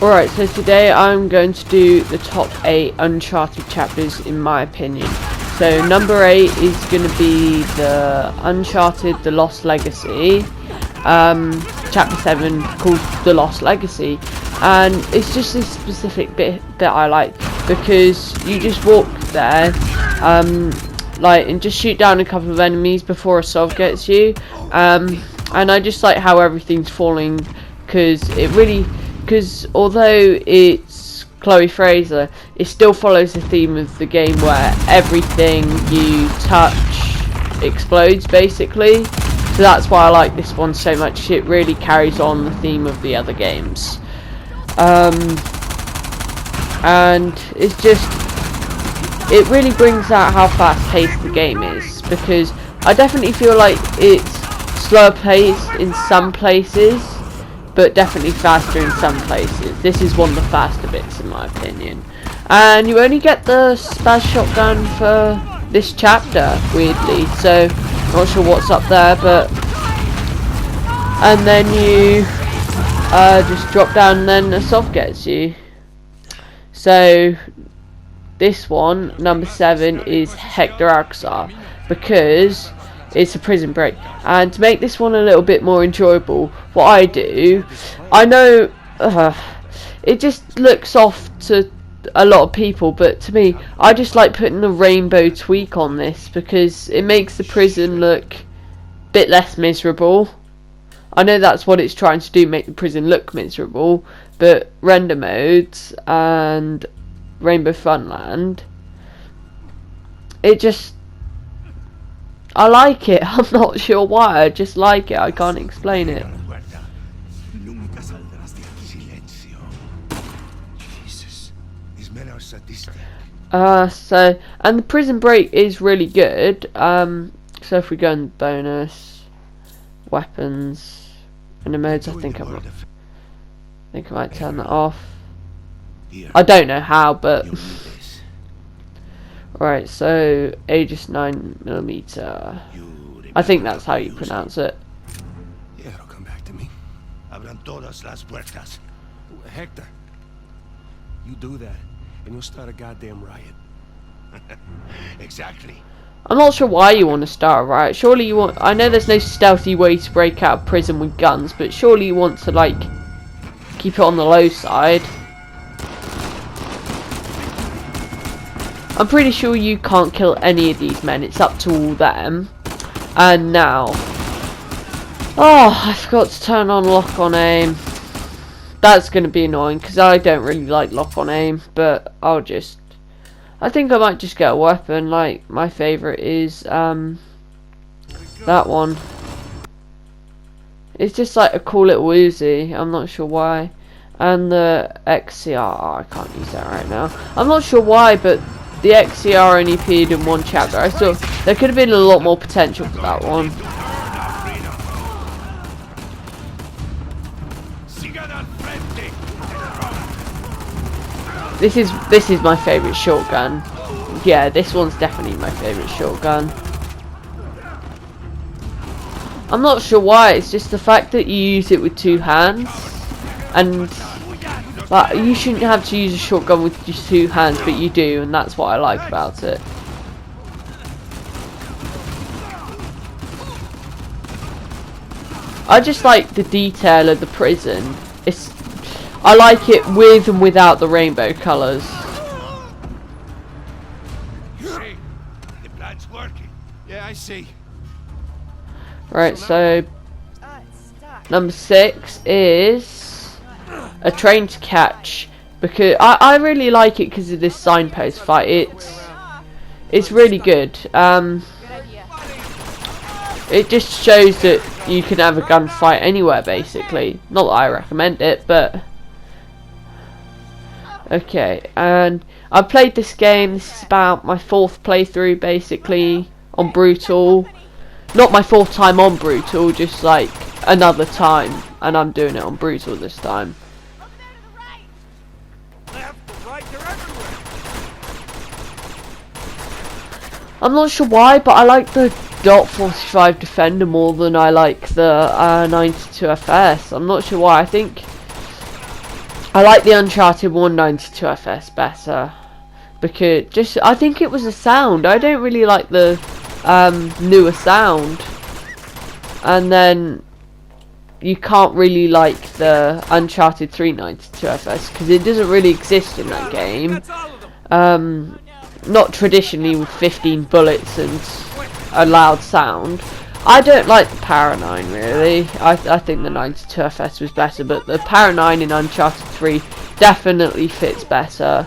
Alright, so today I'm going to do the top 8 Uncharted chapters in my opinion. So number 8 is going to be the Uncharted The Lost Legacy. Chapter 7 called The Lost Legacy. And it's just this specific bit that I like, because you just walk there and just shoot down a couple of enemies before a sov gets you. And I just like how everything's falling, because although it's Chloe Fraser, it still follows the theme of the game where everything you touch explodes basically. So that's why I like this one so much. It really carries on the theme of the other games. And it's just, it really brings out how fast paced the game is, because I definitely feel like it's slower paced in some places, but definitely faster in some places. This is one of the faster bits in my opinion. And you only get the spaz shotgun for this chapter, weirdly, so not sure what's up there, but and then you just drop down and then a sov gets you. So this one, number 7, is Hector Alcazar, because it's a prison break. And to make this one a little bit more enjoyable, what I do, I know it just looks off to a lot of people, but to me, I just like putting the rainbow tweak on this, because it makes the prison look a bit less miserable. I know that's what it's trying to do, make the prison look miserable, but render modes and Rainbow Funland, it just, I like it. I'm not sure why, I just like it. I can't explain it. So, and the prison break is really good. So if we go in bonus, weapons, and the modes, I think I might turn that off. I don't know how, but right. So Aegis 9mm. I think that's how you pronounce it. Yeah, it'll come back to me. Abran todas las puertas. Hector, you do that, and you'll start a goddamn riot. Exactly. I'm not sure why you want to start a riot. Surely you want. I know there's no stealthy way to break out of prison with guns, but surely you want to like keep it on the low side. I'm pretty sure you can't kill any of these men. It's up to all them. And now, oh, I forgot to turn on lock on aim. That's going to be annoying, because I don't really like lock on aim, but I think I might just get a weapon. Like, my favourite is that one. It's just like a cool little Uzi. I'm not sure why. And the XCR, I can't use that right now. I'm not sure why, but the XCR only appeared in one chapter. I thought there could have been a lot more potential for that one. This is my favourite shotgun. Yeah, this one's definitely my favourite shotgun. I'm not sure why, it's just the fact that you use it with 2 hands. And you shouldn't have to use a shotgun with just 2 hands, but you do, and that's what I like about it. I just like the detail of the prison. I like it with and without the rainbow colours. See, the plan's working. Yeah, I see. Right, so number 6 is a train to catch, because I really like it because of this signpost fight. It's really good. It just shows that you can have a gunfight anywhere basically. Not that I recommend it, but okay. And I played this game. This is about my 4th playthrough basically on Brutal. Not my 4th time on Brutal, just like another time, and I'm doing it on Brutal this time. I'm not sure why, but I like the .45 Defender more than I like the 92 FS. I'm not sure why. I think I like the Uncharted 192 FS better because I think it was the sound. I don't really like the newer sound, and then you can't really like the Uncharted 392 FS because it doesn't really exist in that game. Not traditionally with 15 bullets and a loud sound. I don't like the Para 9 really. I think the 92 FS was better, but the Para 9 in Uncharted 3 definitely fits better.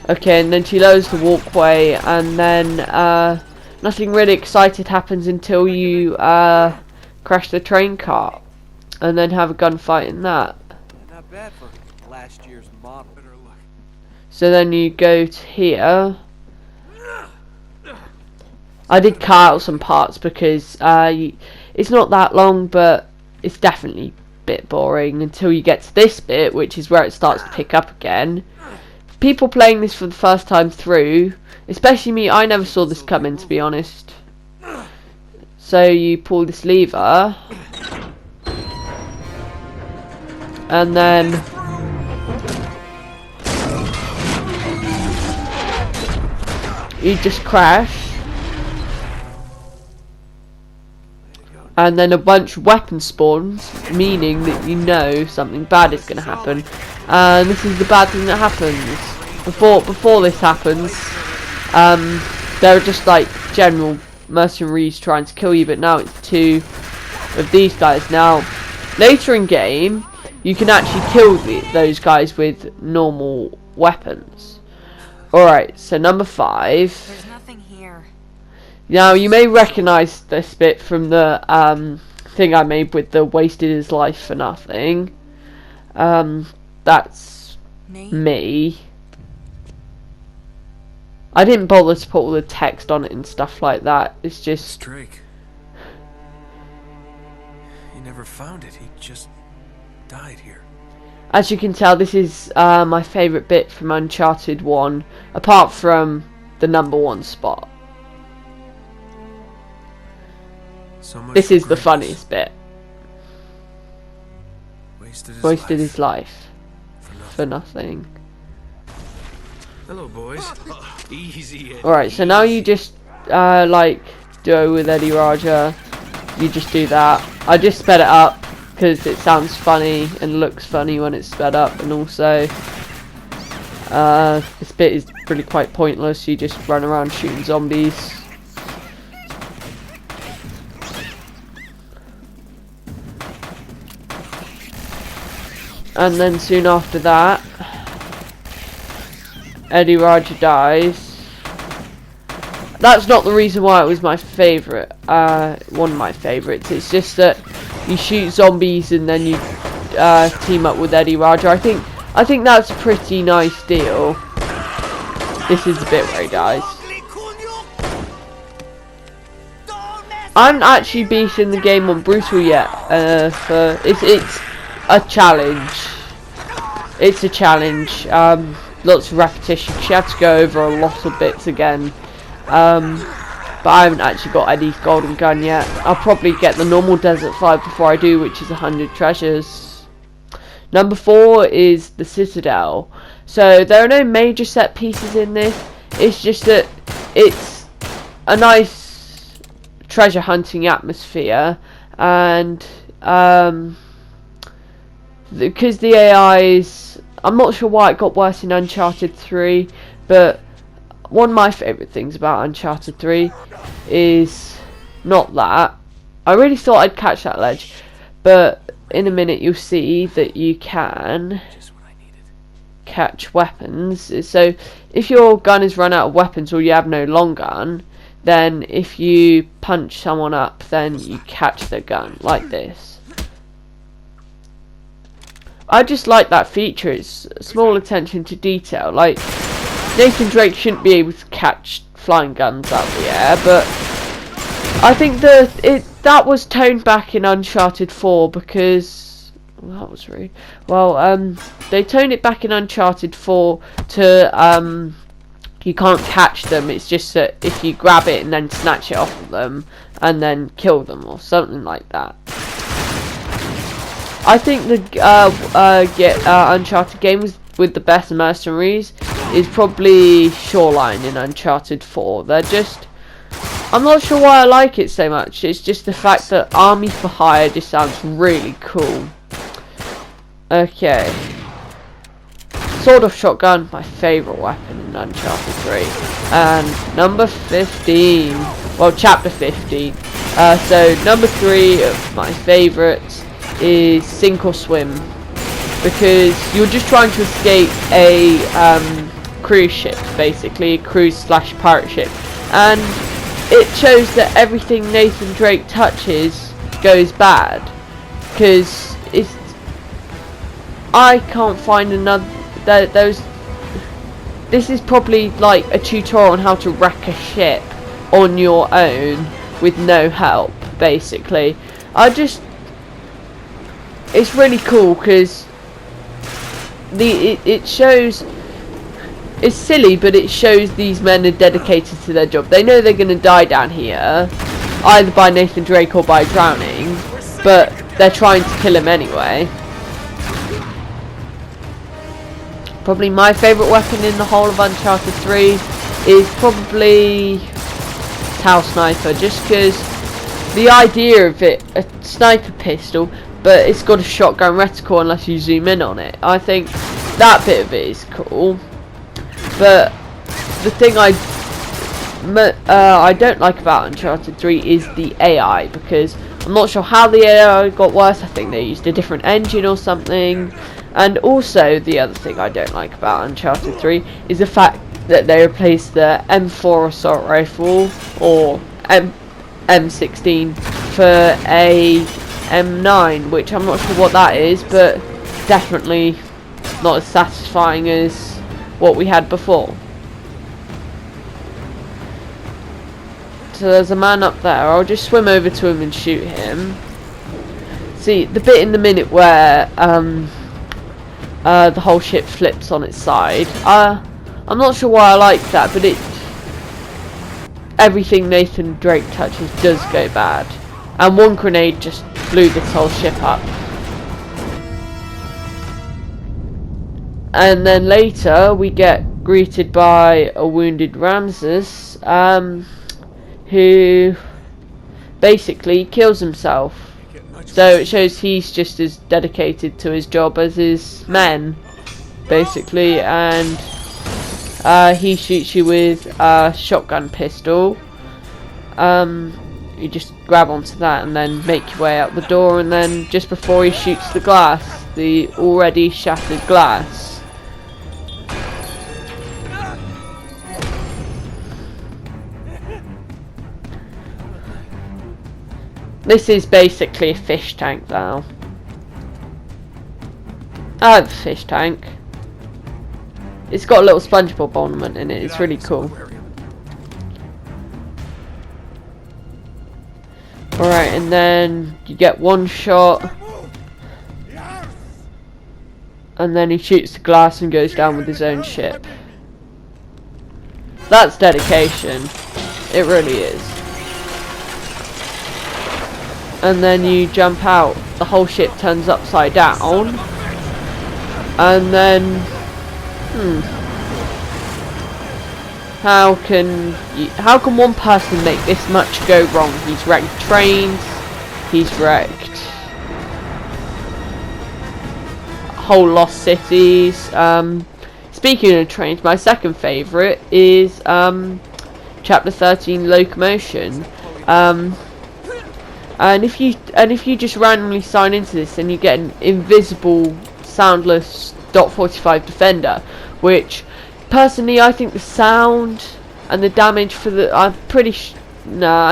Okay, and then she lowers the walkway, and then nothing really exciting happens until you crash the train car, and then have a gunfight in that. Not bad for last year's model. So then you go to here. I did cut out some parts because it's not that long, but it's definitely a bit boring until you get to this bit, which is where it starts to pick up again. People playing this for the first time through, especially me, I never saw this coming, to be honest. So you pull this lever, and then you just crash, and then a bunch of weapons spawns, meaning that you know something bad is going to happen. And this is the bad thing that happens. Before this happens, there are just like general mercenaries trying to kill you, but now it's two of these guys. Now, later in game, you can actually kill those guys with normal weapons. Alright, so number 5. There's nothing here. Now, you may recognise this bit from the thing I made with the wasted his life for nothing. That's me. I didn't bother to put all the text on it and stuff like that. It's just... Drake. He never found it. He just died here. As you can tell, this is my favourite bit from Uncharted 1, apart from the number 1 spot. So much This is the greatness. funniest bit. Wasted His life for nothing. for nothing. Hello, boys. Easy. Alright, so now you just like do with Eddie Raja. You just do that. I just sped it up because it sounds funny and looks funny when it's sped up, and also this bit is really quite pointless. You just run around shooting zombies. And then soon after that, Eddie Raja dies. That's not the reason why it was my favourite, one of my favourites. It's just that you shoot zombies and then you team up with Eddie Raja. I think that's a pretty nice deal. This is the bit where he dies. I haven't actually beaten the game on brutal yet. It's a challenge. It's a challenge. Lots of repetition. You have to go over a lot of bits again. But I haven't actually got Eddie's golden gun yet. I'll probably get the normal Desert 5 before I do, which is 100 treasures. Number 4 is the Citadel. So there are no major set pieces in this. It's just that it's a nice treasure hunting atmosphere, and because the AIs, I'm not sure why it got worse in Uncharted 3, but one of my favourite things about Uncharted 3 is not that. I really thought I'd catch that ledge, but in a minute you'll see that you can catch weapons. So if your gun is run out of weapons or you have no long gun, then if you punch someone up, then you catch their gun, like this. I just like that feature. It's a small attention to detail. Like, Nathan Drake shouldn't be able to catch flying guns out of the air, but I think that was toned back in Uncharted 4 because... well, that was rude. Well, they toned it back in Uncharted 4 to... you can't catch them. It's just that if you grab it and then snatch it off of them and then kill them or something like that. I think the Uncharted games with the best mercenaries is probably Shoreline in Uncharted 4. They're just, I'm not sure why I like it so much. It's just the fact that Army for Hire just sounds really cool. Okay. Sword off shotgun, my favourite weapon in Uncharted 3. And number 15. Well, chapter 15. So number 3 of my favourites is sink or swim. Because you're just trying to escape a cruise ship, basically. Cruise / pirate ship. And it shows that everything Nathan Drake touches goes bad. Because it's... I can't find another... This is probably like a tutorial on how to wreck a ship on your own with no help, basically. It's really cool because it shows, it's silly, but it shows these men are dedicated to their job. They know they're going to die down here, either by Nathan Drake or by drowning, but they're trying to kill him anyway. Probably my favourite weapon in the whole of Uncharted 3 is probably Tau Sniper, just because the idea of it, a sniper pistol, but it's got a shotgun reticle unless you zoom in on it. I think that bit of it is cool, but the thing I don't like about Uncharted 3 is the AI, because I'm not sure how the AI got worse. I think they used a different engine or something. And also, the other thing I don't like about Uncharted 3 is the fact that they replaced the M4 assault rifle, or M16, for a M9, which I'm not sure what that is, but definitely not as satisfying as what we had before. So there's a man up there. I'll just swim over to him and shoot him. See, the bit in the minute where the whole ship flips on its side. I'm not sure why I like that, but everything Nathan Drake touches does go bad. And one grenade just blew this whole ship up. And then later we get greeted by a wounded Ramses, who basically kills himself. So it shows he's just as dedicated to his job as his men, basically, and he shoots you with a shotgun pistol. You just grab onto that and then make your way out the door, and then just before he shoots the glass, the already shattered glass, this is basically a fish tank now. I have a fish tank. It's got a little SpongeBob ornament in it. It's really cool. Alright, and then you get one shot. And then he shoots the glass and goes down with his own ship. That's dedication. It really is. And then you jump out, the whole ship turns upside down, and then how can one person make this much go wrong? He's wrecked trains, he's wrecked whole lost cities. Speaking of trains, my second favourite is chapter 13, locomotion. And if you just randomly sign into this, then you get an invisible, soundless .45 Defender, which personally I think the sound and the damage for the I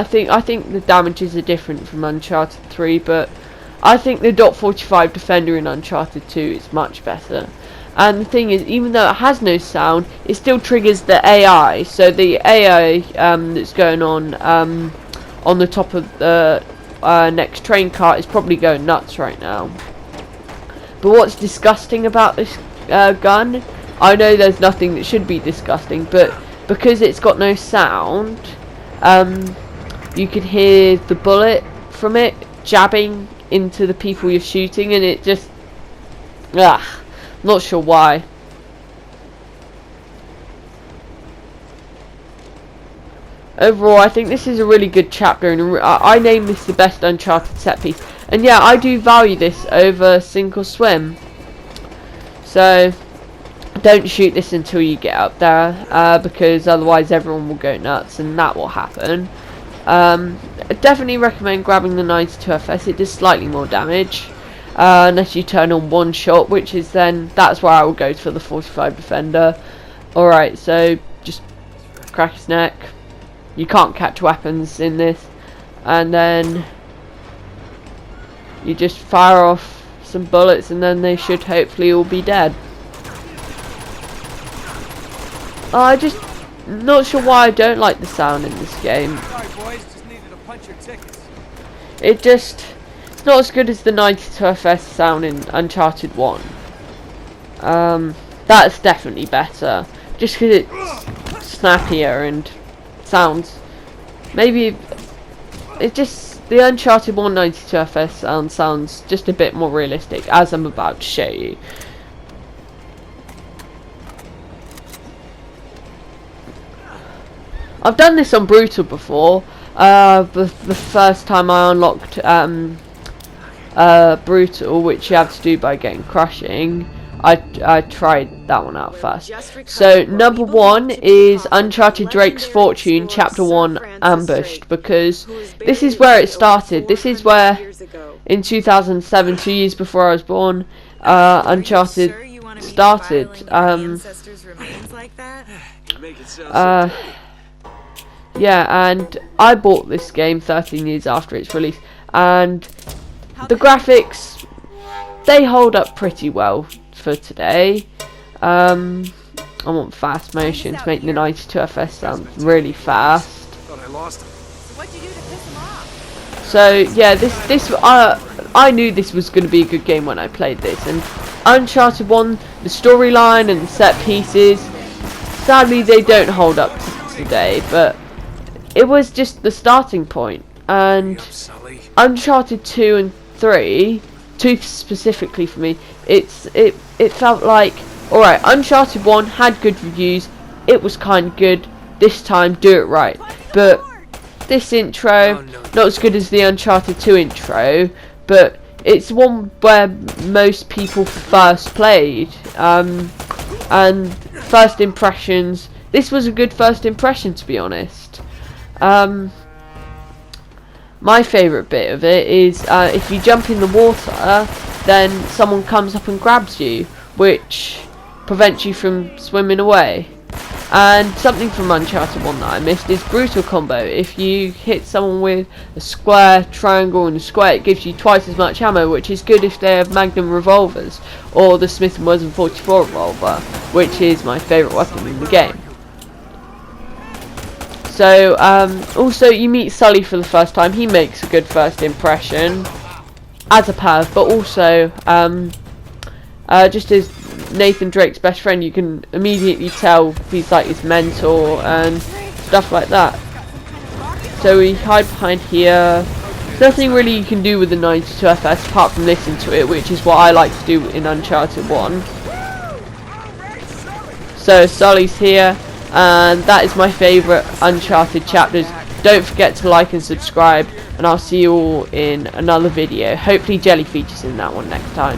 think the damages are different from Uncharted 3, but I think the .45 Defender in Uncharted 2 is much better. And the thing is, even though it has no sound, it still triggers the AI. So the AI that's going on the top of the next train cart is probably going nuts right now. But what's disgusting about this gun, I know there's nothing that should be disgusting, but because it's got no sound, you can hear the bullet from it jabbing into the people you're shooting, and it just, not sure why. Overall, I think this is a really good chapter, and I name this the best Uncharted set piece. And yeah, I do value this over Sink or Swim. So don't shoot this until you get up there, because otherwise everyone will go nuts, and that will happen. I definitely recommend grabbing the 92FS. It does slightly more damage, unless you turn on one shot, which is that's where I will go for the 45 Defender. Alright, so just crack his neck. You can't catch weapons in this, and then you just fire off some bullets, and then they should hopefully all be dead. I just not sure why I don't like the sound in this game. Sorry, boys, just needed to punch your tickets. It's not as good as the 92FS sound in Uncharted 1. That's definitely better, just because it's snappier and sounds. Maybe it just, the Uncharted 1 92FS sound sounds just a bit more realistic, as I'm about to show you. I've done this on Brutal before. The first time I unlocked Brutal, which you have to do by getting crushing, I tried that one out first. So number 1 is Uncharted Drake's Fortune, Chapter 1, Ambushed, because this is where it started. This is where, in 2007, 2 years before I was born, Uncharted started. Yeah, and I bought this game 13 years after its release, and the graphics, they hold up pretty well for today. I want fast motion to make the 92FS sound really fast. Thought I lost him. What'd you do to piss him off? So yeah, I knew this was going to be a good game when I played this, and Uncharted 1, the storyline and the set pieces, sadly they don't hold up to today, but it was just the starting point. And Uncharted 2 and 3, 2 specifically for me, it felt like, alright, Uncharted 1 had good reviews, it was kind of good, this time do it right. But this intro, not as good as the Uncharted 2 intro, but it's one where most people first played, and first impressions, this was a good first impression, to be honest. My favourite bit of it is if you jump in the water, then someone comes up and grabs you, which prevents you from swimming away. And something from Uncharted 1 that I missed is Brutal combo. If you hit someone with a square, triangle and a square, it gives you twice as much ammo, which is good if they have Magnum revolvers, or the Smith & Wesson 44 revolver, which is my favourite weapon in the game. So, also you meet Sully for the first time. He makes a good first impression as a Pav, but also just as Nathan Drake's best friend, you can immediately tell he's like his mentor and stuff like that. So we hide behind here. There's nothing really you can do with the 92FS apart from listen to it, which is what I like to do in Uncharted 1. So Sully's here, and that is my favourite Uncharted chapters. Don't forget to like and subscribe, and I'll see you all in another video. Hopefully Jelly features in that one next time.